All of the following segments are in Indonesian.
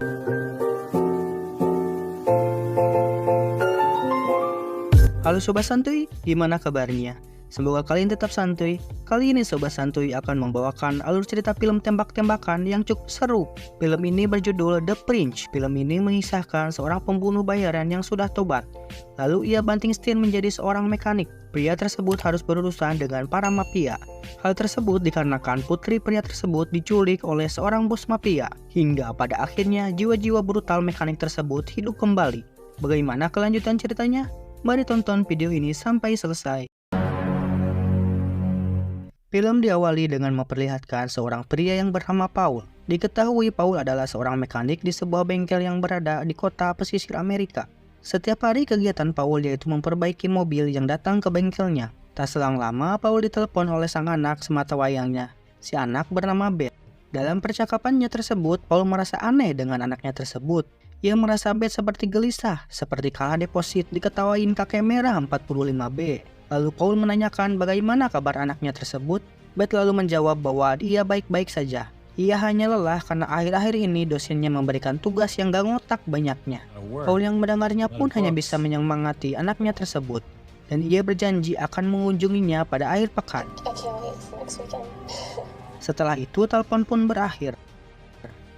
Halo Sobat Santuy, gimana kabarnya? Semoga kalian tetap santuy. Kali ini Sobat Santuy akan membawakan alur cerita film tembak-tembakan yang cukup seru. Film ini berjudul The Prince. Film ini mengisahkan seorang pembunuh bayaran yang sudah tobat. Lalu ia banting setir menjadi seorang mekanik. Pria tersebut harus berurusan dengan para mafia. Hal tersebut dikarenakan putri pria tersebut diculik oleh seorang bos mafia. Hingga pada akhirnya jiwa-jiwa brutal mekanik tersebut hidup kembali. Bagaimana kelanjutan ceritanya? Mari tonton video ini sampai selesai. Film diawali dengan memperlihatkan seorang pria yang bernama Paul. Diketahui Paul adalah seorang mekanik di sebuah bengkel yang berada di kota pesisir Amerika. Setiap hari kegiatan Paul yaitu memperbaiki mobil yang datang ke bengkelnya. Tak selang lama Paul ditelepon oleh sang anak sematawayangnya. Si anak bernama Beth. Dalam percakapannya tersebut, Paul merasa aneh dengan anaknya tersebut. Ia merasa Beth seperti gelisah, seperti kalah deposit diketawain kakek merah 45B. Lalu Paul menanyakan bagaimana kabar anaknya tersebut. Beth lalu menjawab bahwa dia baik-baik saja. Ia hanya lelah karena akhir-akhir ini dosennya memberikan tugas yang gak ngotak banyaknya. Paul yang mendengarnya pun hanya bisa menyemangati anaknya tersebut. Dan ia berjanji akan mengunjunginya pada akhir pekan. Setelah itu telepon pun berakhir.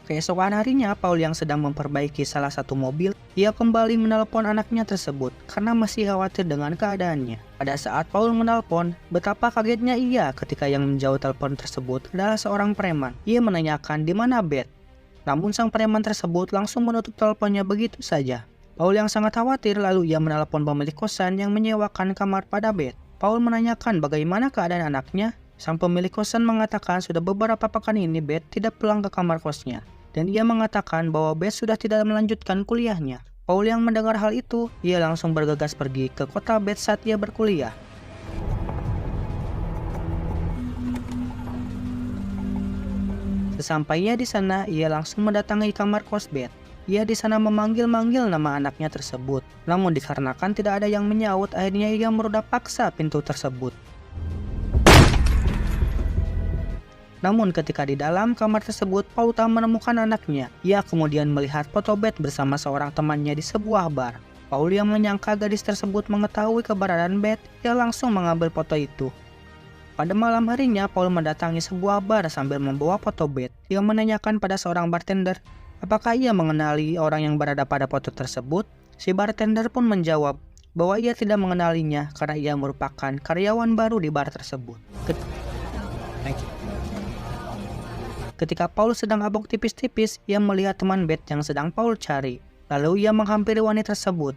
Keesokan harinya, Paul yang sedang memperbaiki salah satu mobil, ia kembali menelpon anaknya tersebut karena masih khawatir dengan keadaannya. Pada saat Paul menelpon, betapa kagetnya ia ketika yang menjawab telepon tersebut adalah seorang preman. Ia menanyakan di mana Beth. Namun sang preman tersebut langsung menutup teleponnya begitu saja. Paul yang sangat khawatir lalu ia menelpon pemilik kosan yang menyewakan kamar pada Beth. Paul menanyakan bagaimana keadaan anaknya. Sang pemilik kosan mengatakan sudah beberapa pekan ini Beth tidak pulang ke kamar kosnya. Dan ia mengatakan bahwa Beth sudah tidak melanjutkan kuliahnya. Paul yang mendengar hal itu, ia langsung bergegas pergi ke kota Beth saat ia berkuliah. Sesampainya di sana, ia langsung mendatangi kamar kos Beth. Ia di sana memanggil-manggil nama anaknya tersebut. Namun dikarenakan tidak ada yang menyaut, akhirnya ia merudah paksa pintu tersebut. Namun ketika di dalam kamar tersebut, Paul tak menemukan anaknya. Ia kemudian melihat foto Beth bersama seorang temannya di sebuah bar. Paul yang menyangka gadis tersebut mengetahui keberadaan Beth, ia langsung mengambil foto itu. Pada malam harinya, Paul mendatangi sebuah bar sambil membawa foto Beth. Ia menanyakan pada seorang bartender, apakah ia mengenali orang yang berada pada foto tersebut? Si bartender pun menjawab bahwa ia tidak mengenalinya karena ia merupakan karyawan baru di bar tersebut. Ketika Paul sedang mabuk tipis-tipis, ia melihat teman Beth yang sedang Paul cari. Lalu ia menghampiri wanita tersebut.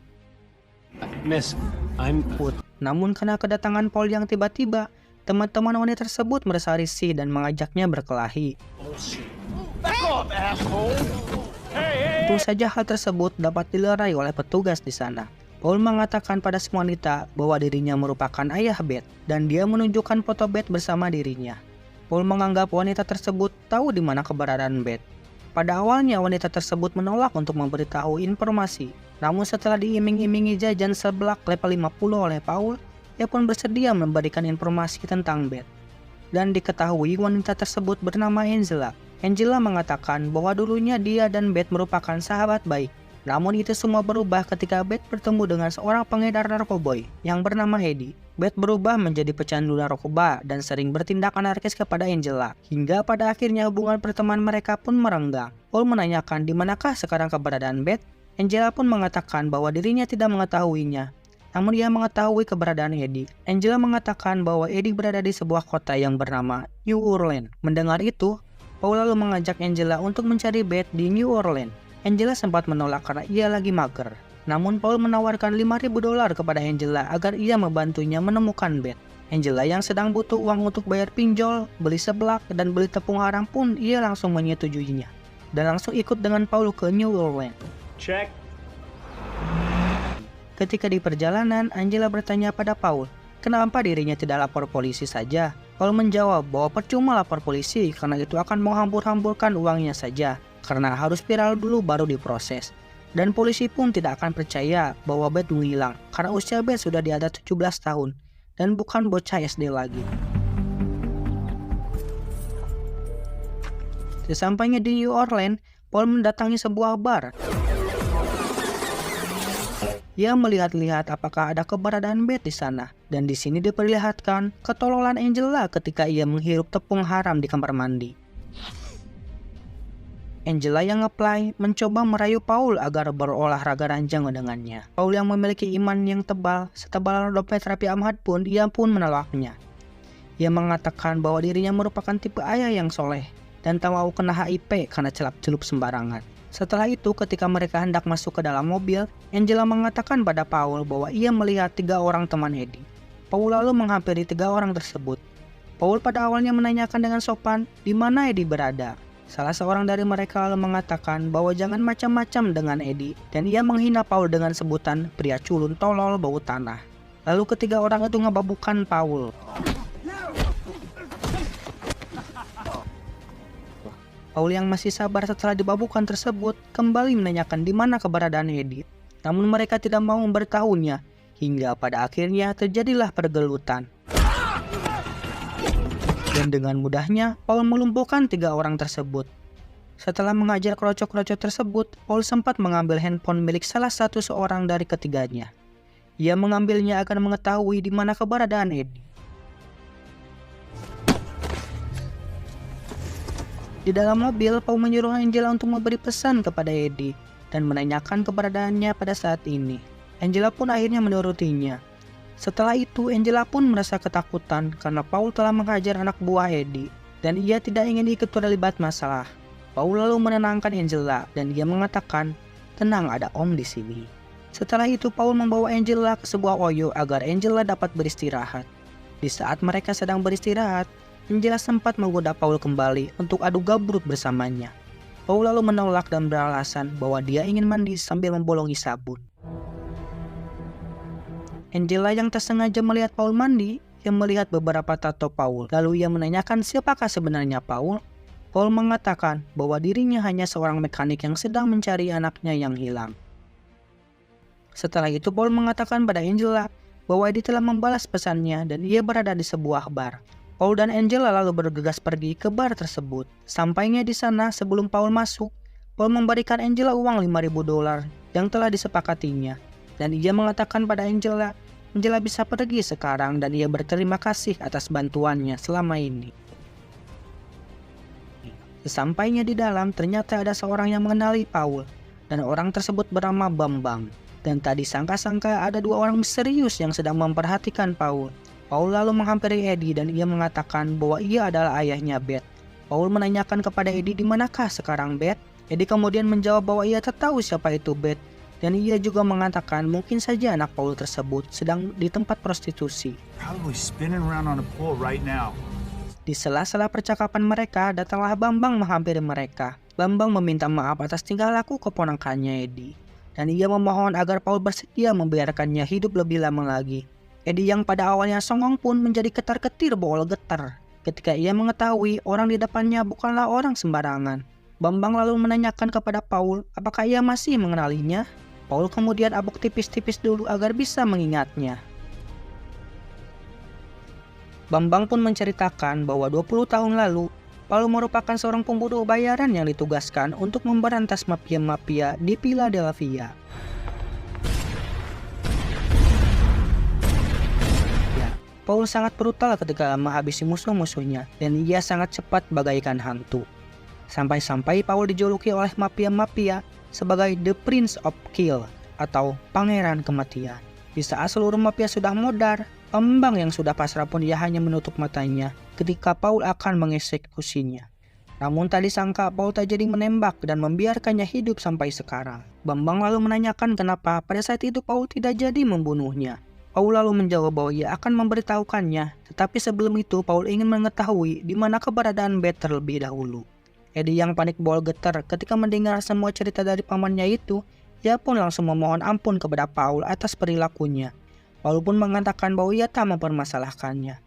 Miss, I'm... Namun karena kedatangan Paul yang tiba-tiba, teman-teman wanita tersebut merasa risih dan mengajaknya berkelahi. Tentu saja hal tersebut dapat dilerai oleh petugas di sana. Paul mengatakan pada si wanita bahwa dirinya merupakan ayah Beth dan dia menunjukkan foto Beth bersama dirinya. Paul menganggap wanita tersebut tahu di mana keberadaan Beth. Pada awalnya wanita tersebut menolak untuk memberitahu informasi. Namun setelah diiming-imingi jajan seblak level 50 oleh Paul, ia pun bersedia memberikan informasi tentang Beth. Dan diketahui wanita tersebut bernama Angela. Angela mengatakan bahwa dulunya dia dan Beth merupakan sahabat baik. Namun itu semua berubah ketika Beth bertemu dengan seorang pengedar narkoba yang bernama Eddie. Beth berubah menjadi pecandu narkoba dan sering bertindak anarkis kepada Angela. Hingga pada akhirnya hubungan pertemanan mereka pun merenggang. Paul menanyakan di manakah sekarang keberadaan Beth. Angela pun mengatakan bahwa dirinya tidak mengetahuinya. Namun ia mengetahui keberadaan Eddie. Angela mengatakan bahwa Eddie berada di sebuah kota yang bernama New Orleans. Mendengar itu, Paul lalu mengajak Angela untuk mencari Beth di New Orleans. Angela sempat menolak karena ia lagi mager. Namun Paul menawarkan $5.000 kepada Angela agar ia membantunya menemukan Beth. Angela yang sedang butuh uang untuk bayar pinjol, beli seblak, dan beli tepung harang pun ia langsung menyetujuinya. Dan langsung ikut dengan Paul ke New Orleans. Check. Ketika di perjalanan, Angela bertanya pada Paul, kenapa dirinya tidak lapor polisi saja? Paul menjawab bahwa percuma lapor polisi karena itu akan menghambur-hamburkan uangnya saja. Karena harus viral dulu baru diproses. Dan polisi pun tidak akan percaya bahwa Beth menghilang karena usia Beth sudah di atas 17 tahun dan bukan bocah SD lagi. Sesampainya di New Orleans, Paul mendatangi sebuah bar. Ia melihat-lihat apakah ada keberadaan Beth di sana, dan di sini diperlihatkan ketololan Angela ketika ia menghirup tepung haram di kamar mandi. Angela yang ngeplay mencoba merayu Paul agar berolahraga ranjang dengannya. Paul yang memiliki iman yang tebal, setebal dompet Raffi Ahmad pun, ia pun menolaknya. Ia mengatakan bahwa dirinya merupakan tipe ayah yang soleh dan tak mau kena HIP karena celap-celup sembarangan. Setelah itu, ketika mereka hendak masuk ke dalam mobil, Angela mengatakan pada Paul bahwa ia melihat 3 orang teman Eddie. Paul lalu menghampiri 3 orang tersebut. Paul pada awalnya menanyakan dengan sopan di mana Eddie berada. Salah seorang dari mereka lalu mengatakan bahwa jangan macam-macam dengan Eddie, dan ia menghina Paul dengan sebutan pria culun tolol bau tanah. Lalu ketiga orang itu ngebabukan Paul. Paul yang masih sabar setelah dibabukan tersebut kembali menanyakan di mana keberadaan Eddie. Namun mereka tidak mau memberitahunya, hingga pada akhirnya terjadilah pergelutan. Dan dengan mudahnya Paul melumpuhkan 3 orang tersebut. Setelah mengajar krocok-krocok tersebut, Paul sempat mengambil handphone milik salah satu seorang dari ketiganya. Ia mengambilnya agar mengetahui di mana keberadaan Eddie. Di dalam mobil, Paul menyuruh Angela untuk memberi pesan kepada Eddie dan menanyakan keberadaannya pada saat ini. Angela pun akhirnya menurutinya. Setelah itu, Angela pun merasa ketakutan karena Paul telah menghajar anak buah Eddie dan ia tidak ingin ikut terlibat masalah. Paul lalu menenangkan Angela dan dia mengatakan, "Tenang, ada Om di sini." Setelah itu, Paul membawa Angela ke sebuah OYO agar Angela dapat beristirahat. Di saat mereka sedang beristirahat, Angela sempat menggoda Paul kembali untuk adu gabrut bersamanya. Paul lalu menolak dan beralasan bahwa dia ingin mandi sambil membolongi sabun. Angela yang tersengaja melihat Paul mandi, yang melihat beberapa tato Paul. Lalu ia menanyakan siapakah sebenarnya Paul. Paul mengatakan bahwa dirinya hanya seorang mekanik yang sedang mencari anaknya yang hilang. Setelah itu Paul mengatakan pada Angela bahwa dia telah membalas pesannya dan ia berada di sebuah bar. Paul dan Angela lalu bergegas pergi ke bar tersebut. Sampainya di sana, sebelum Paul masuk, Paul memberikan Angela uang $5.000 yang telah disepakatinya. Dan ia mengatakan pada Angela bisa pergi sekarang dan ia berterima kasih atas bantuannya selama ini. Sesampainya di dalam, ternyata ada seorang yang mengenali Paul, dan orang tersebut bernama Bambang. Dan tadi sangka-sangka ada 2 orang misterius yang sedang memperhatikan Paul. Paul lalu menghampiri Eddie dan ia mengatakan bahwa ia adalah ayahnya Beth. Paul menanyakan kepada Eddie di manakah sekarang Beth. Eddie kemudian menjawab bahwa ia tak tahu siapa itu Beth. Dan ia juga mengatakan mungkin saja anak Paul tersebut sedang di tempat prostitusi. Di sela-sela percakapan mereka, datanglah Bambang menghampiri mereka. Bambang meminta maaf atas tingkah laku keponakannya Eddie. Dan ia memohon agar Paul bersedia membiarkannya hidup lebih lama lagi. Eddie yang pada awalnya songong pun menjadi ketar-ketir bawa getar ketika ia mengetahui orang di depannya bukanlah orang sembarangan. Bambang lalu menanyakan kepada Paul apakah ia masih mengenalinya. Paul kemudian abuk tipis-tipis dulu agar bisa mengingatnya. Bambang pun menceritakan bahwa 20 tahun lalu, Paul merupakan seorang pembunuh bayaran yang ditugaskan untuk memberantas mafia-mafia di Philadelphia. Paul sangat brutal ketika menghabisi musuh-musuhnya dan ia sangat cepat bagaikan hantu. Sampai-sampai Paul dijuluki oleh mafia-mafia sebagai The Prince of Kill atau Pangeran Kematian. Di saat seluruh mafia sudah modar, Bambang yang sudah pasrah pun ia hanya menutup matanya ketika Paul akan mengeksekusinya. Namun tak disangka Paul tak jadi menembak dan membiarkannya hidup sampai sekarang. Bambang lalu menanyakan kenapa pada saat itu Paul tidak jadi membunuhnya. Paul lalu menjawab bahwa ia akan memberitahukannya, tetapi sebelum itu Paul ingin mengetahui di mana keberadaan Beth terlebih dahulu. Eddie yang panik bol getar ketika mendengar semua cerita dari pamannya itu, ia pun langsung memohon ampun kepada Paul atas perilakunya. Paul pun mengatakan bahwa ia tak mempermasalahkannya.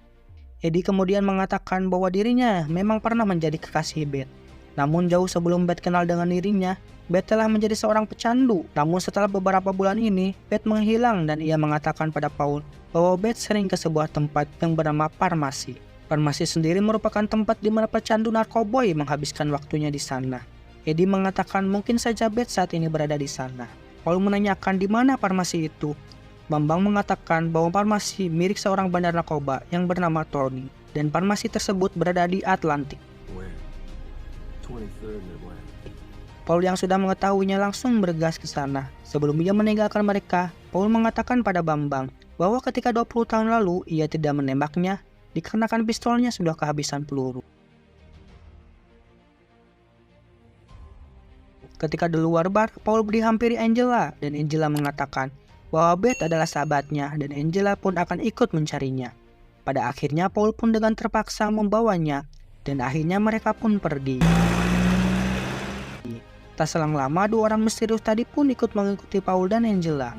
Eddie kemudian mengatakan bahwa dirinya memang pernah menjadi kekasih Beth. Namun jauh sebelum Beth kenal dengan dirinya, Beth telah menjadi seorang pecandu. Namun setelah beberapa bulan ini, Beth menghilang dan ia mengatakan pada Paul bahwa Beth sering ke sebuah tempat yang bernama Farmasi. Farmasi sendiri merupakan tempat di mana pecandu narkoboy menghabiskan waktunya di sana. Eddie mengatakan mungkin saja Beth saat ini berada di sana. Paul menanyakan di mana farmasi itu. Bambang mengatakan bahwa farmasi milik seorang bandar narkoba yang bernama Tony, dan farmasi tersebut berada di Atlantic. Where? 23rd and where? Paul yang sudah mengetahuinya langsung bergegas ke sana. Sebelum ia meninggalkan mereka, Paul mengatakan pada Bambang bahwa ketika 20 tahun lalu ia tidak menembaknya dikarenakan pistolnya sudah kehabisan peluru. Ketika di luar bar, Paul dihampiri Angela dan Angela mengatakan bahwa Beth adalah sahabatnya dan Angela pun akan ikut mencarinya. Pada akhirnya Paul pun dengan terpaksa membawanya dan akhirnya mereka pun pergi. Tak selang lama, dua orang misterius tadi pun ikut mengikuti Paul dan Angela.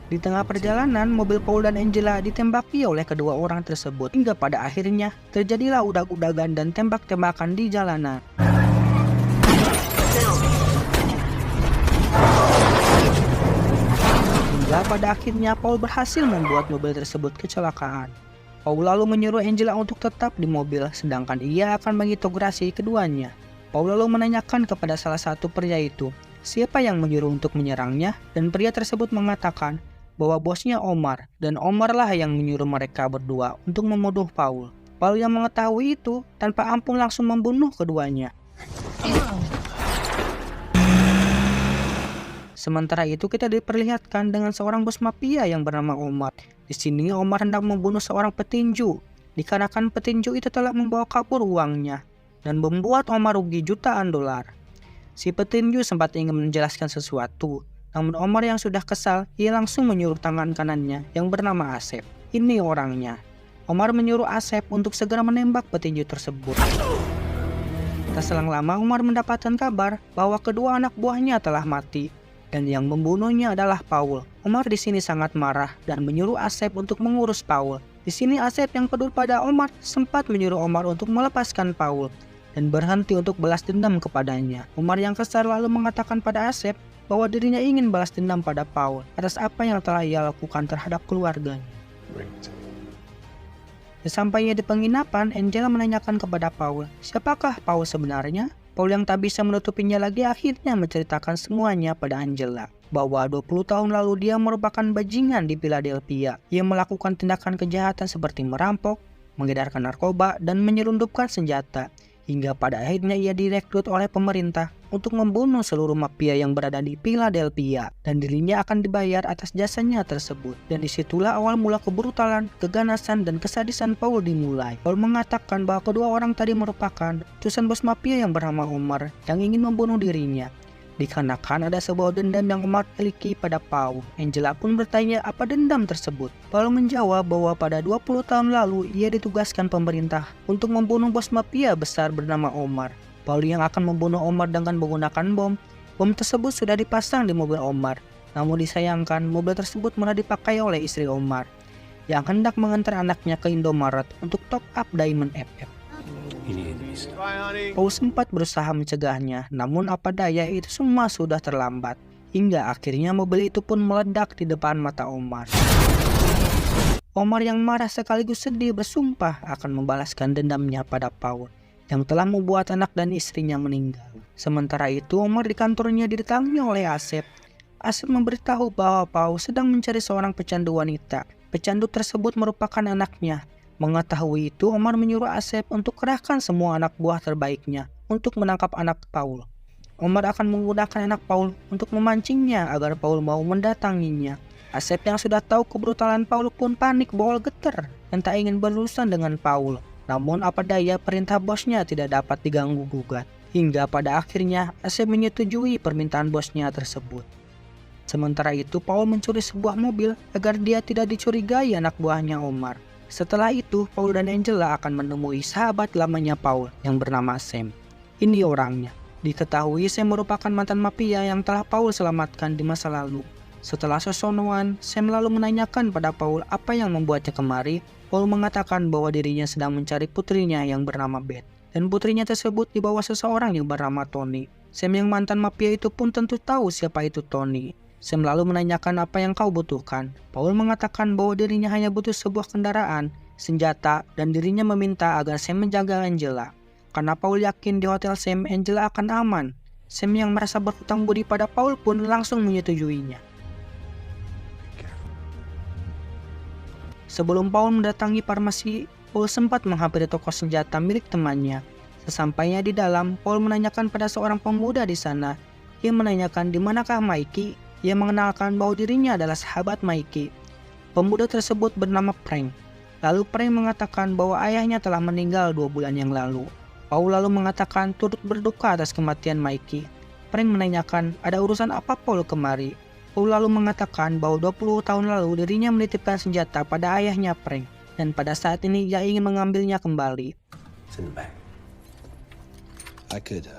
Di tengah perjalanan, mobil Paul dan Angela ditembaki oleh kedua orang tersebut. Hingga pada akhirnya, terjadilah udag-udagan dan tembak-tembakan di jalanan. Hingga pada akhirnya, Paul berhasil membuat mobil tersebut kecelakaan. Paul lalu menyuruh Angela untuk tetap di mobil, sedangkan ia akan mengintegrasi keduanya. Paul lalu menanyakan kepada salah satu pria itu, siapa yang menyuruh untuk menyerangnya, dan pria tersebut mengatakan bahwa bosnya Omar, dan Omar lah yang menyuruh mereka berdua untuk membunuh Paul. Paul yang mengetahui itu tanpa ampun langsung membunuh keduanya. Sementara itu kita diperlihatkan dengan seorang bos mafia yang bernama Omar. Di sini Omar hendak membunuh seorang petinju, dikarenakan petinju itu telah membawa kabur uangnya dan membuat Omar rugi jutaan dolar. Si petinju sempat ingin menjelaskan sesuatu, namun Omar yang sudah kesal, ia langsung menyuruh tangan kanannya yang bernama Asep. Ini orangnya. Omar menyuruh Asep untuk segera menembak petinju tersebut. Tak selang lama Omar mendapatkan kabar bahwa kedua anak buahnya telah mati dan yang membunuhnya adalah Paul. Omar di sini sangat marah dan menyuruh Asep untuk mengurus Paul. Di sini Asep yang peduli pada Omar sempat menyuruh Omar untuk melepaskan Paul dan berhenti untuk balas dendam kepadanya. Omar yang kesal lalu mengatakan pada Asep bahwa dirinya ingin balas dendam pada Paul atas apa yang telah ia lakukan terhadap keluarganya. Sesampainya di penginapan, Angela menanyakan kepada Paul, siapakah Paul sebenarnya? Paul yang tak bisa menutupinya lagi akhirnya menceritakan semuanya pada Angela, bahwa 20 tahun lalu dia merupakan bajingan di Philadelphia. Ia melakukan tindakan kejahatan seperti merampok, mengedarkan narkoba, dan menyelundupkan senjata. Hingga pada akhirnya ia direkrut oleh pemerintah untuk membunuh seluruh mafia yang berada di Philadelphia, dan dirinya akan dibayar atas jasanya tersebut. Dan disitulah awal mula kebrutalan, keganasan, dan kesadisan Paul dimulai. Paul mengatakan bahwa kedua orang tadi merupakan utusan bos mafia yang bernama Omar yang ingin membunuh dirinya. Dikarenakan ada sebuah dendam yang Omar miliki pada Paul. Angela pun bertanya apa dendam tersebut. Paul menjawab bahwa pada 20 tahun lalu ia ditugaskan pemerintah untuk membunuh bos mafia besar bernama Omar. Paul yang akan membunuh Omar dengan menggunakan bom. Bom tersebut sudah dipasang di mobil Omar. Namun disayangkan mobil tersebut malah dipakai oleh istri Omar yang hendak mengantar anaknya ke Indomaret untuk top up Diamond FF. Paul sempat berusaha mencegahnya, namun apa daya itu semua sudah terlambat. Hingga akhirnya mobil itu pun meledak di depan mata Omar. Omar yang marah sekaligus sedih bersumpah akan membalaskan dendamnya pada Paul yang telah membuat anak dan istrinya meninggal. Sementara itu Omar di kantornya didatangi oleh Asep. Asep memberitahu bahwa Paul sedang mencari seorang pecandu wanita. Pecandu tersebut merupakan anaknya. Mengetahui itu, Omar menyuruh Asep untuk kerahkan semua anak buah terbaiknya untuk menangkap anak Paul. Omar akan menggunakan anak Paul untuk memancingnya agar Paul mau mendatanginya. Asep yang sudah tahu kebrutalan Paul pun panik bawal getar dan tak ingin berurusan dengan Paul. Namun apa daya perintah bosnya tidak dapat diganggu-gugat. Hingga pada akhirnya Asep menyetujui permintaan bosnya tersebut. Sementara itu Paul mencuri sebuah mobil agar dia tidak dicurigai anak buahnya Omar. Setelah itu, Paul dan Angela akan menemui sahabat lamanya Paul yang bernama Sam. Ini orangnya. Diketahui Sam merupakan mantan mafia yang telah Paul selamatkan di masa lalu. Setelah sesonoan, Sam lalu menanyakan pada Paul apa yang membuatnya kemari. Paul mengatakan bahwa dirinya sedang mencari putrinya yang bernama Beth. Dan putrinya tersebut dibawa seseorang yang bernama Tony. Sam yang mantan mafia itu pun tentu tahu siapa itu Tony. Sam lalu menanyakan apa yang kau butuhkan. Paul mengatakan bahwa dirinya hanya butuh sebuah kendaraan, senjata, dan dirinya meminta agar Sam menjaga Angela. Karena Paul yakin di Hotel Sam, Angela akan aman. Sam yang merasa berhutang budi pada Paul pun langsung menyetujuinya. Sebelum Paul mendatangi farmasi, Paul sempat menghampiri toko senjata milik temannya. Sesampainya di dalam, Paul menanyakan pada seorang pemuda di sana. Ia menanyakan di manakah Mikey. Ia mengenalkan bahwa dirinya adalah sahabat Mikey. Pemuda tersebut bernama Frank. Lalu Frank mengatakan bahwa ayahnya telah meninggal 2 bulan yang lalu. Paul lalu mengatakan turut berduka atas kematian Mikey. Frank menanyakan ada urusan apa Paul kemari. Paul lalu mengatakan bahwa 20 tahun lalu dirinya menitipkan senjata pada ayahnya Frank. Dan pada saat ini ia ingin mengambilnya kembali. It's in the back. I could.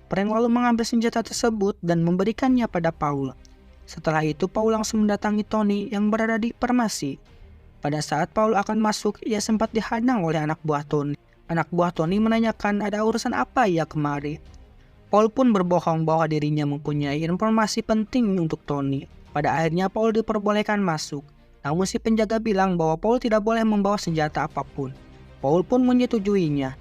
Frank lalu mengambil senjata tersebut dan memberikannya pada Paul. Setelah itu Paul langsung mendatangi Tony yang berada di farmasi. Pada saat Paul akan masuk, ia sempat dihadang oleh anak buah Tony. Anak buah Tony menanyakan ada urusan apa ia kemari. Paul pun berbohong bahwa dirinya mempunyai informasi penting untuk Tony. Pada akhirnya Paul diperbolehkan masuk. Namun si penjaga bilang bahwa Paul tidak boleh membawa senjata apapun. Paul pun menyetujuinya.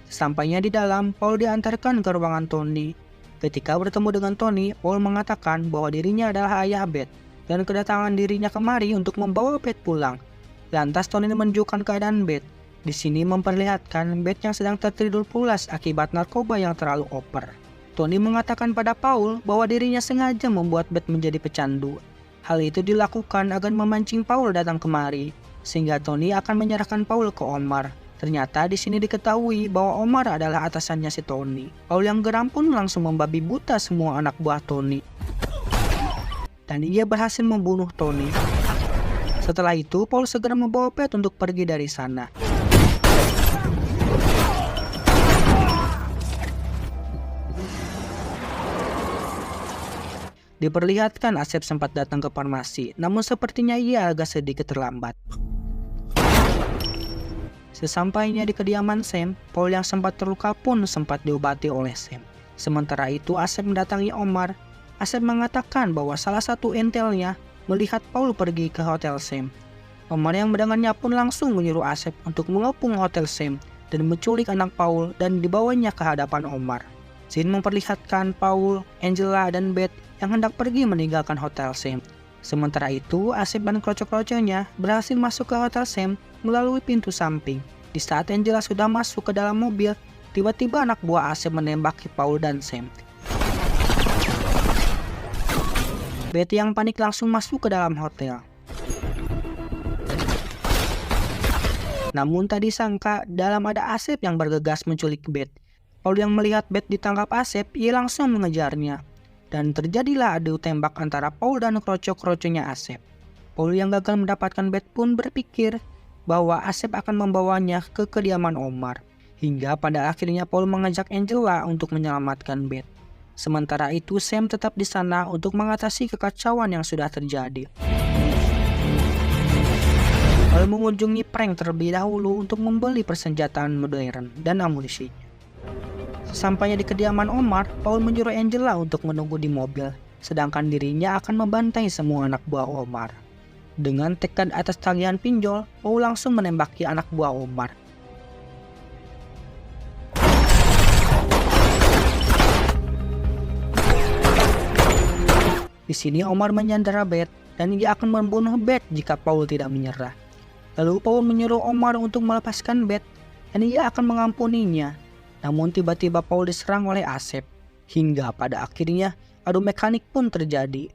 Sesampainya di dalam, Paul diantarkan ke ruangan Tony. Ketika bertemu dengan Tony, Paul mengatakan bahwa dirinya adalah ayah Beth dan kedatangan dirinya kemari untuk membawa Beth pulang. Lantas Tony menunjukkan keadaan Beth. Di sini memperlihatkan Beth yang sedang tertidur pulas akibat narkoba yang terlalu over. Tony mengatakan pada Paul bahwa dirinya sengaja membuat Beth menjadi pecandu. Hal itu dilakukan agar memancing Paul datang kemari, sehingga Tony akan menyerahkan Paul ke Omar. Ternyata di sini diketahui bahwa Omar adalah atasannya si Tony. Paul yang geram pun langsung membabi buta semua anak buah Tony. Dan ia berhasil membunuh Tony. Setelah itu, Paul segera membawa Beth untuk pergi dari sana. Diperlihatkan Asep sempat datang ke farmasi, namun sepertinya ia agak sedikit terlambat. Sesampainya di kediaman Sam, Paul yang sempat terluka pun sempat diobati oleh Sam. Sementara itu Asep mendatangi Omar. Asep mengatakan bahwa salah satu intelnya melihat Paul pergi ke Hotel Sam. Omar yang mendengarnya pun langsung menyuruh Asep untuk mengepung Hotel Sam dan menculik anak Paul dan dibawanya ke hadapan Omar. Scene memperlihatkan Paul, Angela, dan Beth yang hendak pergi meninggalkan Hotel Sam. Sementara itu, Asep dan kroco-kroconya berhasil masuk ke Hotel Sam melalui pintu samping. Di saat Angela sudah masuk ke dalam mobil, tiba-tiba anak buah Asep menembaki Paul dan Sam. Beth yang panik langsung masuk ke dalam hotel. Namun tak disangka, dalam ada Asep yang bergegas menculik Beth. Paul yang melihat Beth ditangkap Asep, ia langsung mengejarnya. Dan terjadilah adu tembak antara Paul dan kroco-kroconya Asep. Paul yang gagal mendapatkan Beth pun berpikir bahwa Asep akan membawanya ke kediaman Omar. Hingga pada akhirnya Paul mengajak Angela untuk menyelamatkan Beth. Sementara itu Sam tetap di sana untuk mengatasi kekacauan yang sudah terjadi. Paul mengunjungi Frank terlebih dahulu untuk membeli persenjataan modern dan amunisinya. Sesampainya di kediaman Omar, Paul menyuruh Angela untuk menunggu di mobil, sedangkan dirinya akan membantai semua anak buah Omar. Dengan tekad atas tagihan pinjol, Paul langsung menembaki anak buah Omar. Di sini Omar menyandera Beth dan ia akan membunuh Beth jika Paul tidak menyerah. Lalu Paul menyuruh Omar untuk melepaskan Beth dan ia akan mengampuninya. Namun tiba-tiba Paul diserang oleh Asep, hingga pada akhirnya adu mekanik pun terjadi.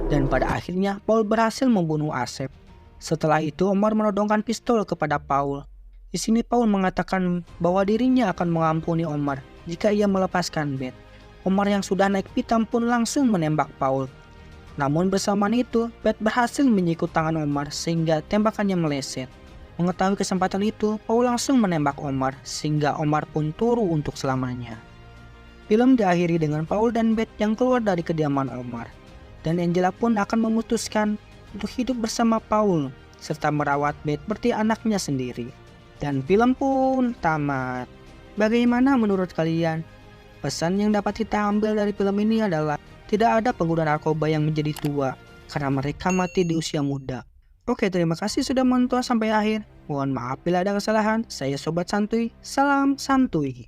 Dan pada akhirnya Paul berhasil membunuh Asep. Setelah itu Omar menodongkan pistol kepada Paul. Di sini Paul mengatakan bahwa dirinya akan mengampuni Omar jika ia melepaskan Beth. Omar yang sudah naik pitam pun langsung menembak Paul. Namun bersamaan itu, Beth berhasil menyikut tangan Omar sehingga tembakannya meleset. Mengetahui kesempatan itu, Paul langsung menembak Omar sehingga Omar pun turun untuk selamanya. Film diakhiri dengan Paul dan Beth yang keluar dari kediaman Omar. Dan Angela pun akan memutuskan untuk hidup bersama Paul serta merawat Beth seperti anaknya sendiri. Dan film pun tamat. Bagaimana menurut kalian? Pesan yang dapat kita ambil dari film ini adalah Tidak ada pengguna narkoba yang menjadi tua karena mereka mati di usia muda. Oke, terima kasih sudah menonton sampai akhir. Mohon maaf bila ada kesalahan. Saya Sobat Santuy, salam santuy.